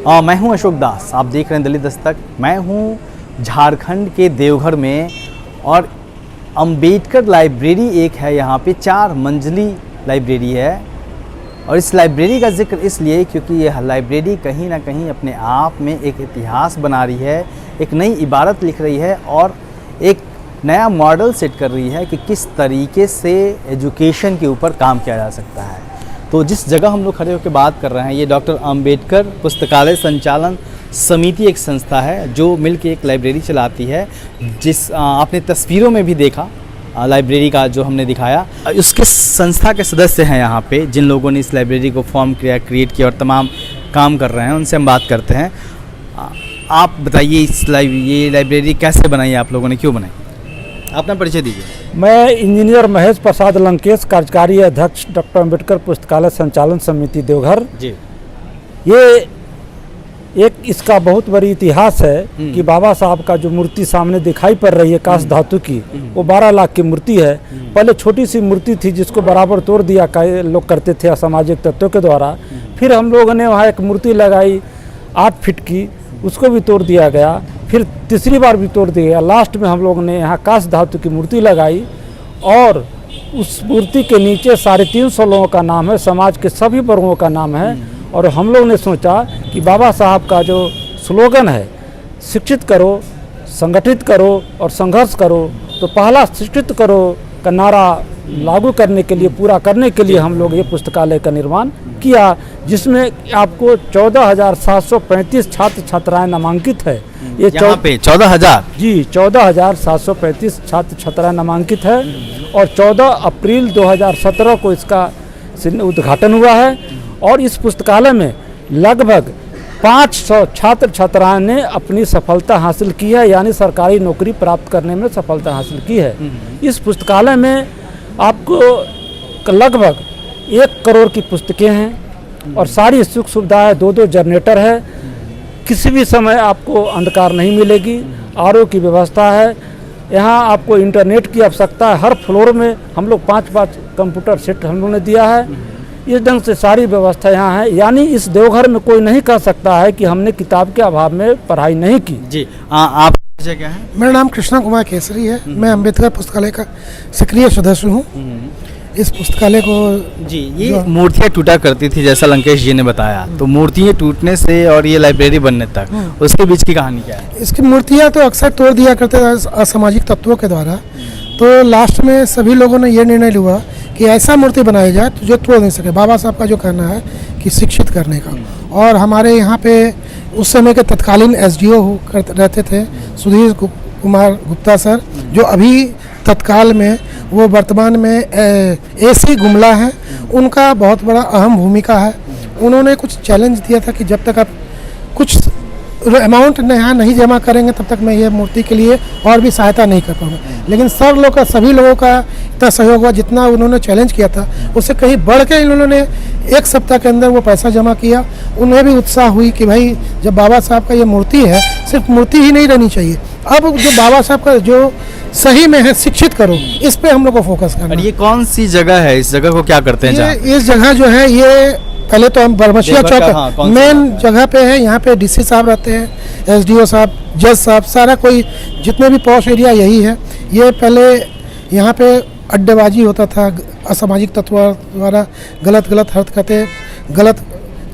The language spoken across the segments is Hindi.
मैं हूं अशोक दास, आप देख रहे हैं दिल्ली दस्तक। मैं हूं झारखंड के देवघर में और अंबेडकर लाइब्रेरी एक है यहाँ पे, 4 मंजिली लाइब्रेरी है। और इस लाइब्रेरी का जिक्र इसलिए क्योंकि यह लाइब्रेरी कहीं ना कहीं अपने आप में एक इतिहास बना रही है, एक नई इबारत लिख रही है और एक नया मॉडल सेट कर रही है कि किस तरीके से एजुकेशन के ऊपर काम किया जा सकता है। तो जिस जगह हम लोग खड़े होकर बात कर रहे हैं, ये डॉक्टर अंबेडकर पुस्तकालय संचालन समिति एक संस्था है जो मिलकर एक लाइब्रेरी चलाती है। जिस आपने तस्वीरों में भी देखा लाइब्रेरी का जो हमने दिखाया, उसके संस्था के सदस्य हैं यहाँ पे, जिन लोगों ने इस लाइब्रेरी को फॉर्म किया, क्रिएट किया और तमाम काम कर रहे हैं, उनसे हम बात करते हैं। आप बताइए ये लाइब्रेरी कैसे बनाई, आप लोगों ने क्यों बनाई, अपना परिचय दीजिए। मैं इंजीनियर महेश प्रसाद लंकेश, कार्यकारी अध्यक्ष डॉक्टर अंबेडकर पुस्तकालय संचालन समिति देवघर जी। ये एक इसका बहुत बड़ी इतिहास है कि बाबा साहब का जो मूर्ति सामने दिखाई पड़ रही है कांस्य धातु की, वो 12 लाख की मूर्ति है। पहले छोटी सी मूर्ति थी जिसको बराबर तोड़ दिया लोग करते थे असामाजिक तत्वों के द्वारा। फिर हम लोगों ने वहाँ एक मूर्ति लगाई 8 फीट की, उसको भी तोड़ दिया गया। फिर तीसरी बार भी तोड़ दिया गया। लास्ट में हम लोगों ने यहाँ कांस्य धातु की मूर्ति लगाई और उस मूर्ति के नीचे 350 लोगों का नाम है, समाज के सभी वर्गों का नाम है। और हम लोग ने सोचा कि बाबा साहब का जो स्लोगन है, शिक्षित करो, संगठित करो और संघर्ष करो, तो पहला शिक्षित करो का नारा लागू करने के लिए, पूरा करने के लिए हम लोग ये पुस्तकालय का निर्माण किया, जिसमें आपको 14,735 छात्र छात्राएं नामांकित है। ये यहाँ पे 14,000 जी 14,735 छात्र छात्राएं नामांकित है और 14 अप्रैल 2017 को इसका उद्घाटन हुआ है। और इस पुस्तकालय में लगभग 500 छात्र छात्राएं ने अपनी सफलता हासिल की है, यानी सरकारी नौकरी प्राप्त करने में सफलता हासिल की है। इस पुस्तकालय में आपको लगभग 1 करोड़ की पुस्तकें हैं और सारी सुख सुविधाएं, 2-2 जनरेटर है, किसी भी समय आपको अंधकार नहीं मिलेगी, आरओ की व्यवस्था है। यहाँ आपको इंटरनेट की आवश्यकता है, हर फ्लोर में हम लोग 5-5 कंप्यूटर सेट हम लोग ने दिया है। इस ढंग से सारी व्यवस्था यहाँ है, यानी इस देवघर में कोई नहीं कह सकता है कि हमने किताब के अभाव में पढ़ाई नहीं की। जी। आप क्या है? मेरा नाम कृष्णा कुमार केसरी है। मैं अंबेडकर पुस्तकालय का सक्रिय सदस्य हूँ। इस पुस्तकालय को जी, ये मूर्तियाँ टूटा करती थी जैसा लंकेश जी ने बताया, तो मूर्तियाँ टूटने से और ये लाइब्रेरी बनने तक उसके बीच की कहानी क्या है? इसकी मूर्तियाँ तो अक्सर तोड़ दिया करते थे असामाजिक तत्वों के द्वारा। तो लास्ट में सभी लोगों ने ये निर्णय लिया कि ऐसा मूर्ति बनाया जाए तो जो तोड़ नहीं सके। बाबा साहब का जो कहना है कि शिक्षित करने का। और हमारे यहाँ पे उस समय के तत्कालीन एसडीओ रहते थे सुधीर कुमार गुप्ता सर, जो अभी तत्काल में वो वर्तमान में एसी गुमला है, उनका बहुत बड़ा अहम भूमिका है। उन्होंने कुछ चैलेंज दिया था कि जब तक आप कुछ अमाउंट यहाँ नहीं जमा करेंगे तब तक मैं ये मूर्ति के लिए और भी सहायता नहीं कर पाऊँगा। लेकिन सब लोग का, सभी लोगों का इतना सहयोग हुआ, जितना उन्होंने चैलेंज किया था उससे कहीं बढ़ के इन्होंने 1 सप्ताह के अंदर वो पैसा जमा किया। उन्हें भी उत्साह हुई कि भाई जब बाबा साहब का ये मूर्ति है, सिर्फ मूर्ति ही नहीं रहनी चाहिए, अब जो बाबा साहब का जो सही में है शिक्षित करो, इस पे हम लोग को फोकस करना। और ये कौन सी जगह है, इस जगह को क्या करते हैं? इस जगह जो है, ये पहले तो हम बरमसिया चौक मेन जगह पे है। यहाँ पे डीसी साहब रहते हैं, एसडीओ साहब, जज साहब, सारा कोई जितने भी पॉश एरिया यही है। ये पहले यहाँ पे अड्डेबाजी होता था, असामाजिक तत्वों द्वारा गलत हरकतें, गलत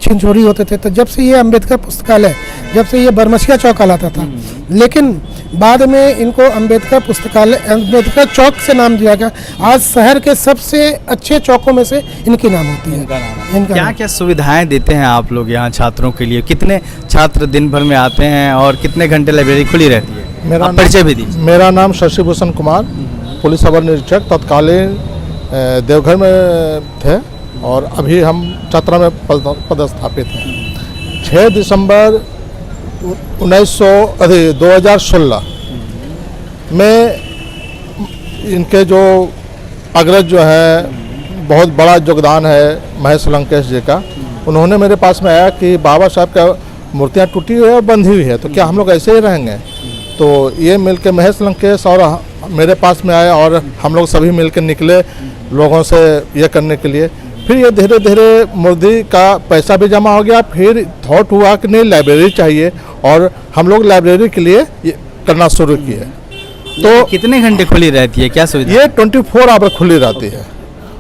छीन चोरी होते थे। तो जब से ये अंबेडकर पुस्तकालय, जब से ये बरमसिया चौक कहलाता था, लेकिन बाद में इनको अंबेडकर पुस्तकालय, अंबेडकर चौक से नाम दिया गया। आज शहर के सबसे अच्छे चौकों में से इनकी नाम होती है। क्या क्या सुविधाएं देते हैं आप लोग यहाँ छात्रों के लिए? कितने छात्र दिन भर में आते हैं और कितने घंटे लाइब्रेरी खुली रहती है? मेरा परिचय भी दीजिए। मेरा नाम शशि भूषण कुमार, पुलिस अवर निरीक्षक तत्कालीन देवघर में थे और अभी हम चतरा में पदस्थापित हैं। 6 दिसंबर 2016 में इनके जो अग्रज जो है, बहुत बड़ा योगदान है महेश लंकेश जी का। उन्होंने मेरे पास में आया कि बाबा साहब का मूर्तियाँ टूटी हुई है और बंधी हुई है, तो क्या हम लोग ऐसे ही रहेंगे? तो ये मिलके महेश लंकेश और मेरे पास में आए और हम लोग सभी मिलकर निकले लोगों से ये करने के लिए। फिर ये धीरे धीरे मूर्ति का पैसा भी जमा हो गया। फिर थॉट हुआ कि नहीं, लाइब्रेरी चाहिए, और हम लोग लाइब्रेरी के लिए ये करना शुरू किए। तो कितने घंटे खुली रहती है, क्या सुविधा? ये 24 आवर खुली रहती है,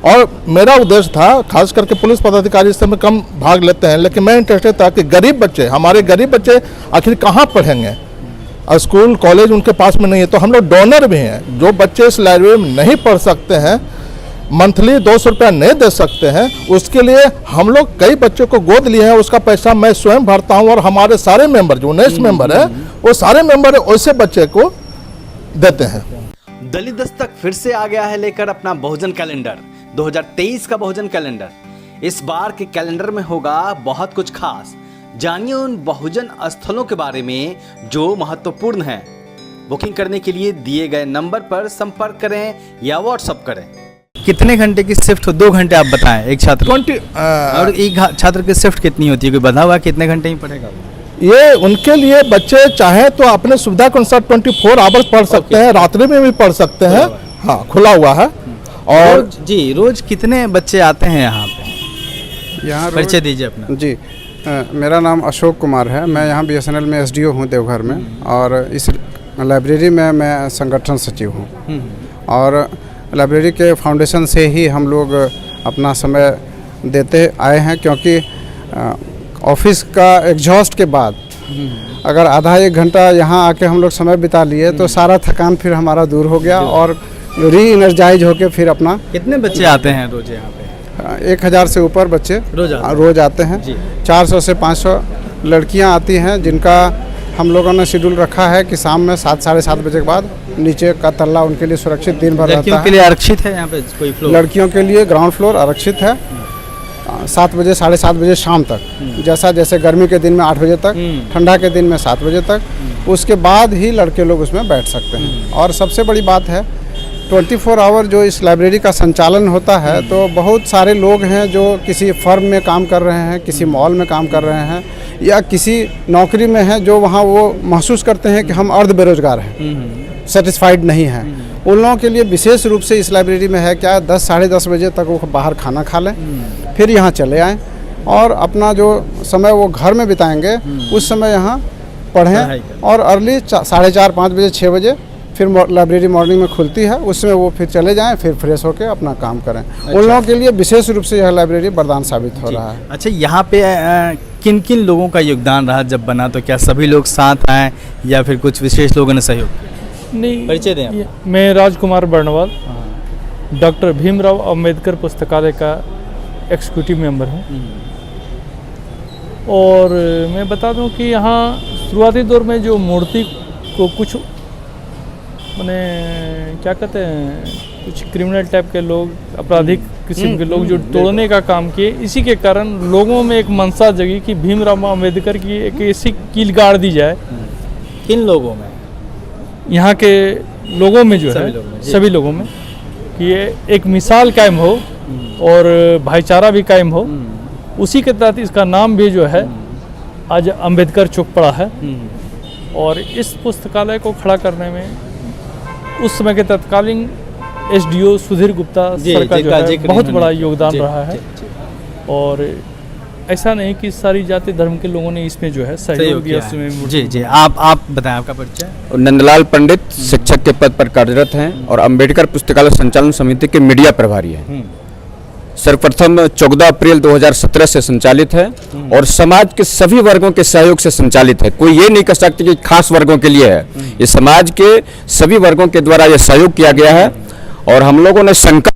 और मेरा उद्देश्य था, खास करके पुलिस पदाधिकारी इसमें कम भाग लेते हैं, लेकिन मैं इंटरेस्टेड था कि गरीब बच्चे, हमारे गरीब बच्चे आखिर कहाँ पढ़ेंगे, स्कूल कॉलेज उनके पास में नहीं है। तो हम लोग डोनर भी हैं, जो बच्चे इस लाइब्रेरी में नहीं पढ़ सकते हैं, मंथली 200 रुपया नहीं दे सकते हैं, उसके लिए हम लोग कई बच्चों को गोद लिए हैं। उसका पैसा मैं स्वयं भरता हूं, और हमारे सारे मेंबर जो 19 मेंबर है, वो सारे मेंबर वैसे बच्चे को देते हैं। दलित दस्तक फिर से आ गया है लेकर अपना बहुजन कैलेंडर, 2023 का बहुजन कैलेंडर। इस बार के कैलेंडर में होगा बहुत कुछ खास। जानिए उन बहुजन स्थलों के बारे में जो महत्वपूर्ण हैं। बुकिंग करने के लिए दिए गए नंबर पर संपर्क करें या व्हाट्सएप करें। कितने घंटे की शिफ्ट हो? 2 घंटे आप बताएं एक छात्र को। और एक छात्र की शिफ्ट कितनी होती है, कोई बता हुआ कितने घंटे ही पढ़ेगा? ये उनके लिए बच्चे चाहे तो अपने सुविधा के अनुसार 24 आवर्स पढ़ सकते हैं, रात्रि में भी पढ़ सकते हैं। हाँ, खुला हुआ है। और जी रोज कितने बच्चे आते हैं यहाँ पे? यहाँ परिचय दीजिए अपना। जी मेरा नाम अशोक कुमार है। मैं यहाँ BSNL में SDO हूँ देवघर में, और इस लाइब्रेरी में मैं संगठन सचिव हूँ। और लाइब्रेरी के फाउंडेशन से ही हम लोग अपना समय देते आए हैं, क्योंकि ऑफिस का एग्जॉस्ट के बाद अगर आधा 1 घंटा यहाँ आके हम लोग समय बिता लिए तो सारा थकान फिर हमारा दूर हो गया, और री एनर्जाइज होके फिर अपना। कितने बच्चे आते हैं रोज यहाँ पे? 1000 से ऊपर बच्चे रोज आते हैं। 400 से 500 लड़कियाँ आती हैं, जिनका हम लोगों ने शेड्यूल रखा है कि शाम में 7 साढ़े 7 बजे के बाद नीचे का तल्ला उनके लिए सुरक्षित दिन भर रहता है। लड़कियों के लिए आरक्षित है यहाँ पे कोई फ्लोर? लड़कियों के लिए ग्राउंड फ्लोर आरक्षित है, 7 बजे साढ़े 7 बजे शाम तक। जैसा जैसे गर्मी के दिन में 8 बजे तक, ठंडा के दिन में 7 बजे तक, उसके बाद ही लड़के लोग उसमें बैठ सकते हैं। और सबसे बड़ी बात है 24 आवर जो इस लाइब्रेरी का संचालन होता है, तो बहुत सारे लोग हैं जो किसी फर्म में काम कर रहे हैं, किसी मॉल में काम कर रहे हैं, या किसी नौकरी में हैं, जो वहाँ वो महसूस करते हैं कि हम अर्ध बेरोजगार हैं, सेटिस्फाइड नहीं हैं। उन लोगों के लिए विशेष रूप से इस लाइब्रेरी में है क्या 10 साढ़े 10 बजे तक वो बाहर खाना खा लें, फिर यहाँ चले आएँ, और अपना जो समय वो घर में बिताएंगे उस समय यहाँ पढ़ें। और अर्ली 4:30 5 बजे 6 बजे फिर लाइब्रेरी मॉर्निंग में खुलती है, उसमें वो फिर चले जाएं, फिर फ्रेश होकर अपना काम करें। उन लोगों के लिए विशेष रूप से यह लाइब्रेरी वरदान साबित हो रहा है। अच्छा, यहाँ पे किन किन लोगों का योगदान रहा जब बना? तो क्या सभी लोग साथ आए या फिर कुछ विशेष लोगों ने सहयोग किया? नहीं, परिचय दें आप। मैं राजकुमार बर्णवाल, डॉक्टर भीमराव अंबेडकर पुस्तकालय का एग्जीक्यूटिव मेंबर हूँ। और मैं बता दूं कि यहाँ शुरुआती दौर में जो मूर्ति को कुछ मैंने क्या कहते हैं, कुछ क्रिमिनल टाइप के लोग, आपराधिक किस्म के लोग जो तोड़ने का काम किए, इसी के कारण लोगों में एक मनसा जगी कि भीमराव अम्बेडकर की एक ऐसी कील गाड़ दी जाए। किन लोगों में? यहाँ के लोगों में जो है, सभी लोगों में, कि ये एक मिसाल कायम हो और भाईचारा भी कायम हो। उसी के तहत इसका नाम भी जो है आज अंबेडकर चौक पड़ा है। और इस पुस्तकालय को खड़ा करने में उस समय के तत्कालीन SDO सुधीर गुप्ता सर का जो है बहुत बड़ा योगदान रहा है। और ऐसा नहीं कि सारी जाति धर्म के लोगों ने इसमें जो है सहयोग दिया। जी जी, आप बताएं आपका परिचय। नंदलाल पंडित शिक्षक के पद पर कार्यरत हैं और अंबेडकर पुस्तकालय संचालन समिति के मीडिया प्रभारी हैं। सर्वप्रथम 14 अप्रैल 2017 से संचालित है और समाज के सभी वर्गों के सहयोग से संचालित है। कोई ये नहीं कह सकते कि खास वर्गों के लिए है, ये समाज के सभी वर्गों के द्वारा ये सहयोग किया गया है। और हम लोगों ने संकल्प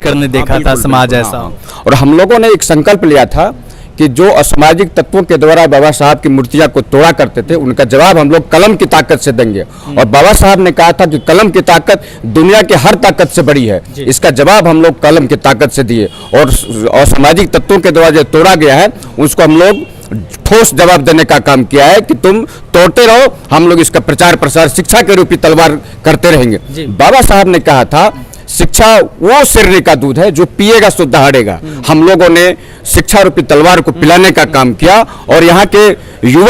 करने देखा था समाज ऐसा, और हम लोगों ने एक संकल्प लिया था कि जो असामाजिक तत्वों के द्वारा बाबा साहब की मूर्तियां को तोड़ा करते थे, उनका जवाब हम लोग कलम की ताकत से देंगे। और बाबा साहब ने कहा था कि कलम की ताकत दुनिया के हर ताकत से बड़ी है, इसका जवाब हम लोग कलम की ताकत से दिए। और असामाजिक तत्वों के द्वारा जो तोड़ा गया है उसको हम लोग ठोस जवाब देने का काम किया है कि तुम तोड़ते रहो, हम लोग इसका प्रचार प्रसार शिक्षा के रूपी तलवार करते रहेंगे। बाबा साहब ने कहा था शिक्षा वो सिरनी का दूध है जो पिएगा सो दहाड़ेगा। हम लोगों ने शिक्षा रूपी तलवार को पिलाने का काम किया और यहाँ के युवा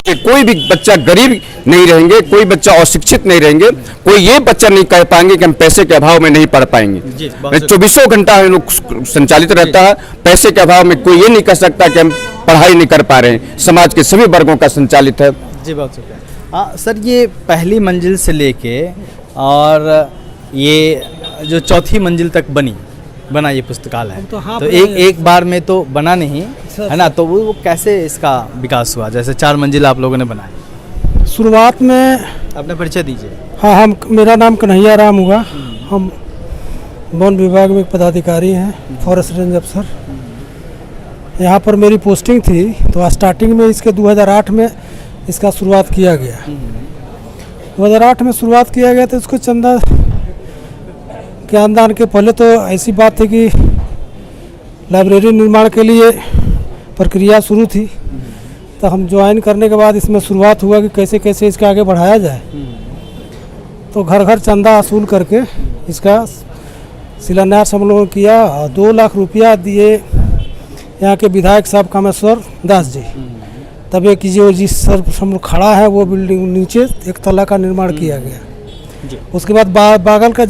में कोई भी बच्चा गरीब नहीं रहेंगे, कोई बच्चा अशिक्षित नहीं रहेंगे, कोई ये बच्चा नहीं कह पाएंगे कि हम पैसे के अभाव में नहीं पढ़ पाएंगे। 24 घंटा हम लोग संचालित रहता है, पैसे के अभाव में कोई ये नहीं कह सकता कि हम पढ़ाई नहीं कर पा रहे हैं। समाज के सभी वर्गों का संचालित है। जी, बहुत शुक्रिया। सर, ये पहली मंजिल से लेके और ये जो चौथी मंजिल तक बना ये पुस्तकालय है, तो एक बार में तो बना नहीं है ना, तो वो कैसे इसका विकास हुआ? जैसे 4 मंजिल आप लोगों ने बनाए। शुरुआत में अपना परिचय दीजिए। हाँ, मेरा नाम कन्हैया राम हुआ। हम वन विभाग में पदाधिकारी हैं, फॉरेस्ट रेंज अफसर। यहाँ पर मेरी पोस्टिंग थी, तो स्टार्टिंग में इसके 2008 में इसका शुरुआत किया गया। 2008 में शुरुआत किया गया, तो इसको चंदा के अनुदान के पहले तो ऐसी बात थी कि लाइब्रेरी निर्माण के लिए प्रक्रिया शुरू थी। तो हम ज्वाइन करने के बाद इसमें शुरुआत हुआ कि कैसे कैसे इसका आगे बढ़ाया जाए। तो घर घर चंदा वसूल करके इसका शिलान्यास हम लोगों ने किया और 2 लाख रुपया दिए यहाँ के विधायक साहब कामेश्वर दास जी। तब एक जो जिस सर हम खड़ा है वो बिल्डिंग नीचे 1 तल्ला का निर्माण किया गया। उसके बाद बागल का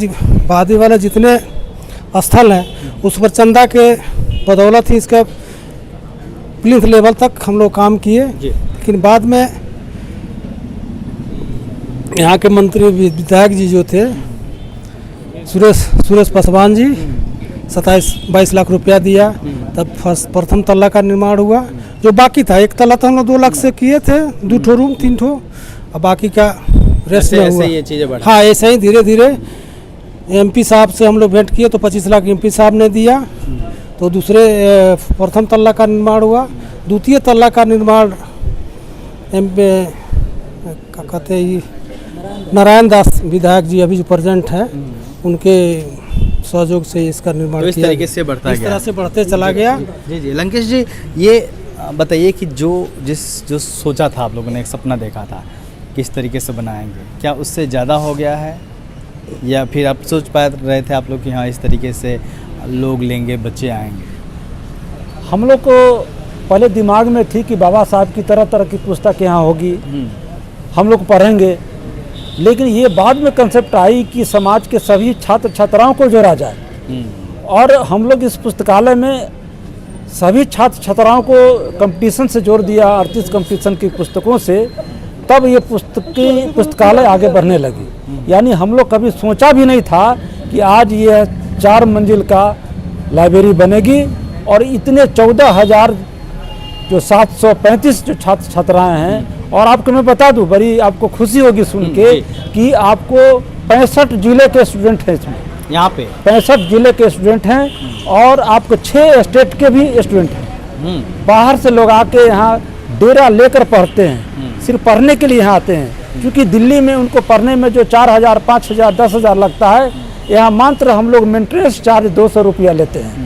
वादी वाला जितने स्थल हैं उस पर चंदा के बदौलत ही इसका प्लिंथ लेवल तक हम लोग काम किए। लेकिन बाद में यहाँ के मंत्री विधायक जी जो थे सुरेश पासवान जी 27-22 लाख रुपया दिया, तब प्रथम तल्ला का निर्माण हुआ। जो बाकी था 1 तल्ला तो हम लोग 2 लाख से किए थे, 2 ठो रूम 3 ठो, और बाकी का रेस्ट में हुआ। ये चीज़ें बढ़ा। हाँ, ऐसे ही धीरे धीरे एमपी साहब से हम लोग भेंट किए तो 25 लाख एमपी साहब ने दिया। तो दूसरे प्रथम तल्ला का निर्माण हुआ। द्वितीय तल्ला का निर्माण क्या कहते हैं, नारायण दास विधायक जी अभी जो प्रेजेंट हैं उनके सहयोग से इसका निर्माण तो इस किया। तरीके से बढ़ता इस गया। तरह से बढ़ते चला गया। जी, लंकेश जी, ये बताइए कि जो सोचा था आप लोगों ने, एक सपना देखा था किस तरीके से बनाएंगे, क्या उससे ज़्यादा हो गया है या फिर आप सोच पा रहे थे आप लोग कि हाँ इस तरीके से लोग लेंगे, बच्चे आएंगे? हम लोग को पहले दिमाग में थी कि बाबा साहब की तरह तरह की पुस्तक यहाँ होगी, हम लोग पढ़ेंगे। लेकिन ये बाद में कंसेप्ट आई कि समाज के सभी छात्र छात्राओं को जोड़ा जाए और हम लोग इस पुस्तकालय में सभी छात्र छात्राओं को कंपटीशन से जोड़ दिया, 38 कंपटीशन की पुस्तकों से। तब ये पुस्तकालय आगे बढ़ने लगी। यानी हम लोग कभी सोचा भी नहीं था कि आज ये 4 मंजिल का लाइब्रेरी बनेगी और इतने 14,000 जो 735 जो छात्र छात्राएं हैं। और आपको मैं बता दूं, बड़ी आपको खुशी होगी सुन के कि आपको 65 जिले के स्टूडेंट हैं इसमें। यहाँ पे 65 जिले के स्टूडेंट हैं और आपको 6 स्टेट के भी स्टूडेंट हैं। बाहर से लोग आके यहाँ डेरा लेकर पढ़ते हैं, सिर्फ पढ़ने के लिए यहाँ आते हैं। क्योंकि दिल्ली में उनको पढ़ने में जो 4,000, 5,000, 10,000 लगता है, यहाँ मात्र हम लोग मेंटेनेंस चार्ज 200 रुपया लेते हैं।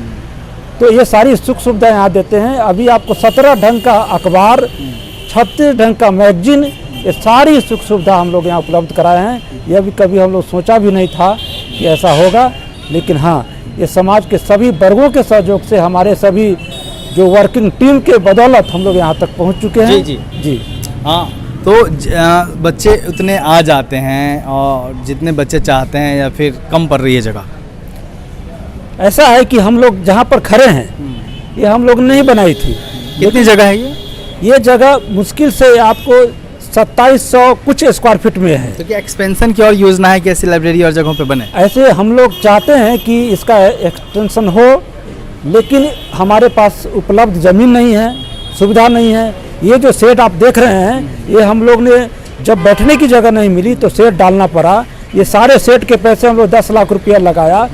तो ये सारी सुख सुविधा यहाँ देते हैं। अभी आपको 17 ढंग का अखबार, 36 ढंग का मैगजीन, ये सारी सुख सुविधा हम लोग यहाँ उपलब्ध कराए हैं। यह भी कभी हम लोग सोचा भी नहीं था कि ऐसा होगा। लेकिन हाँ, ये समाज के सभी वर्गों के सहयोग से हमारे सभी जो वर्किंग टीम के बदौलत हम लोग यहाँ तक पहुँच चुके हैं। जी। हाँ, तो बच्चे उतने आ जाते हैं और जितने बच्चे चाहते हैं या फिर कम पड़ रही है जगह? ऐसा है कि हम लोग जहाँ पर खड़े हैं ये हम लोग ने नहीं बनाई थी। कितनी जगह है ये जगह मुश्किल से आपको 2700 कुछ स्क्वायर फीट में है। तो क्या एक्सपेंशन की और योजना है कि ऐसी लाइब्रेरी और जगहों पे बने? ऐसे हम लोग चाहते हैं कि इसका एक्सटेंशन हो, लेकिन हमारे पास उपलब्ध ज़मीन नहीं है, सुविधा नहीं है। ये जो सेट आप देख रहे हैं, ये हम लोग ने जब बैठने की जगह नहीं मिली तो सेट डालना पड़ा। ये सारे सेट के पैसे हम लोग 10 लाख रुपया लगाया।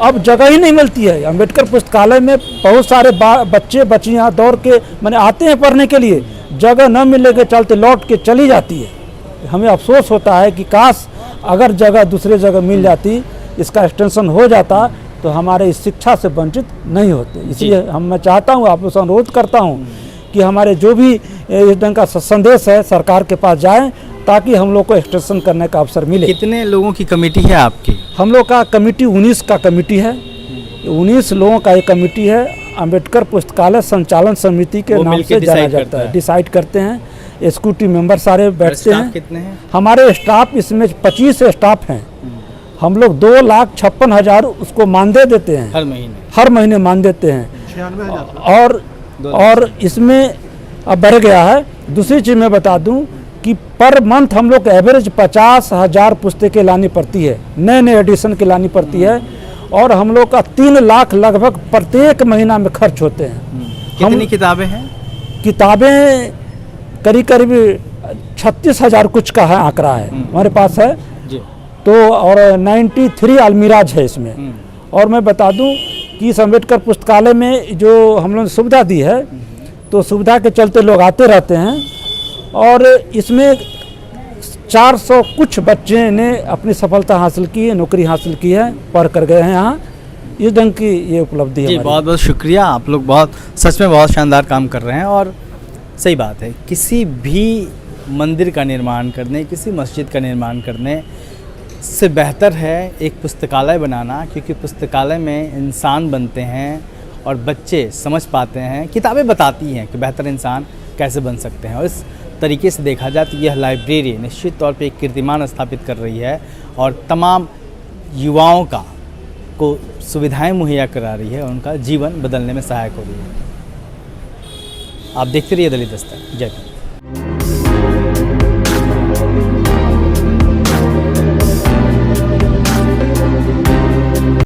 अब जगह ही नहीं मिलती है। अम्बेडकर पुस्तकालय में बहुत सारे बच्चे बच्चियाँ दौड़ के मैंने आते हैं पढ़ने के लिए, जगह न मिलने के चलते लौट के चली जाती है। हमें अफसोस होता है कि काश अगर जगह दूसरे जगह मिल जाती, इसका एक्सटेंशन हो जाता, तो हमारे इस शिक्षा से वंचित नहीं होते। इसलिए मैं चाहता हूँ, आप लोग से अनुरोध करता हूँ कि हमारे जो भी इस ढंग का संदेश है सरकार के पास जाएं, ताकि हम लोग को एक्सटेंशन करने का अवसर मिले। कितने लोगों की कमेटी है आपकी? हम लोग का कमेटी 19 का कमेटी है। 19 लोगों का एक कमेटी है। अम्बेडकर पुस्तकालय संचालन समिति के नाम से जाना जाता है। डिसाइड करते हैं। एग्जीक्यूटिव मेंबर सारे बैठते स्टाफ हैं। कितने हैं? हमारे स्टाफ इसमें 25 स्टाफ हैं। हम लोग 2,56,000 उसको मानदेय देते हैं, हर महीने मान देते हैं। और इसमें अब बढ़ गया है। दूसरी चीज़ मैं बता दूं कि पर मंथ हम लोग एवरेज 50,000 पुस्तकें लानी पड़ती है, नए नए एडिशन की लानी पड़ती है, और हम लोग का 3 लाख लगभग प्रत्येक महीना में खर्च होते हैं। कितनी किताबें हैं? किताबें करीब करीब 36,000 कुछ का है आंकड़ा है हमारे पास है जी। तो और 93 अलमीराज है इसमें। और मैं बता दूं कि इस अम्बेडकर पुस्तकालय में जो हम लोगों ने सुविधा दी है, तो सुविधा के चलते लोग आते रहते हैं, और इसमें 400 कुछ बच्चे ने अपनी सफलता हासिल की है, नौकरी हासिल की है, पढ़ कर गए हैं यहाँ। इस ढंग की ये उपलब्धि है जी। हमारी। बहुत बहुत शुक्रिया, आप लोग बहुत सच में बहुत शानदार काम कर रहे हैं। और सही बात है, किसी भी मंदिर का निर्माण करने, किसी मस्जिद का निर्माण करने से बेहतर है एक पुस्तकालय बनाना, क्योंकि पुस्तकालय में इंसान बनते हैं और बच्चे समझ पाते हैं, किताबें बताती हैं कि बेहतर इंसान कैसे बन सकते हैं। और इस तरीके से देखा जाए तो यह लाइब्रेरी निश्चित तौर पे एक कीर्तिमान स्थापित कर रही है और तमाम युवाओं को सुविधाएं मुहैया करा रही है और उनका जीवन बदलने में सहायक हो रही है। आप देखते रहिए दिल्ली दस्तक। जय हिंद।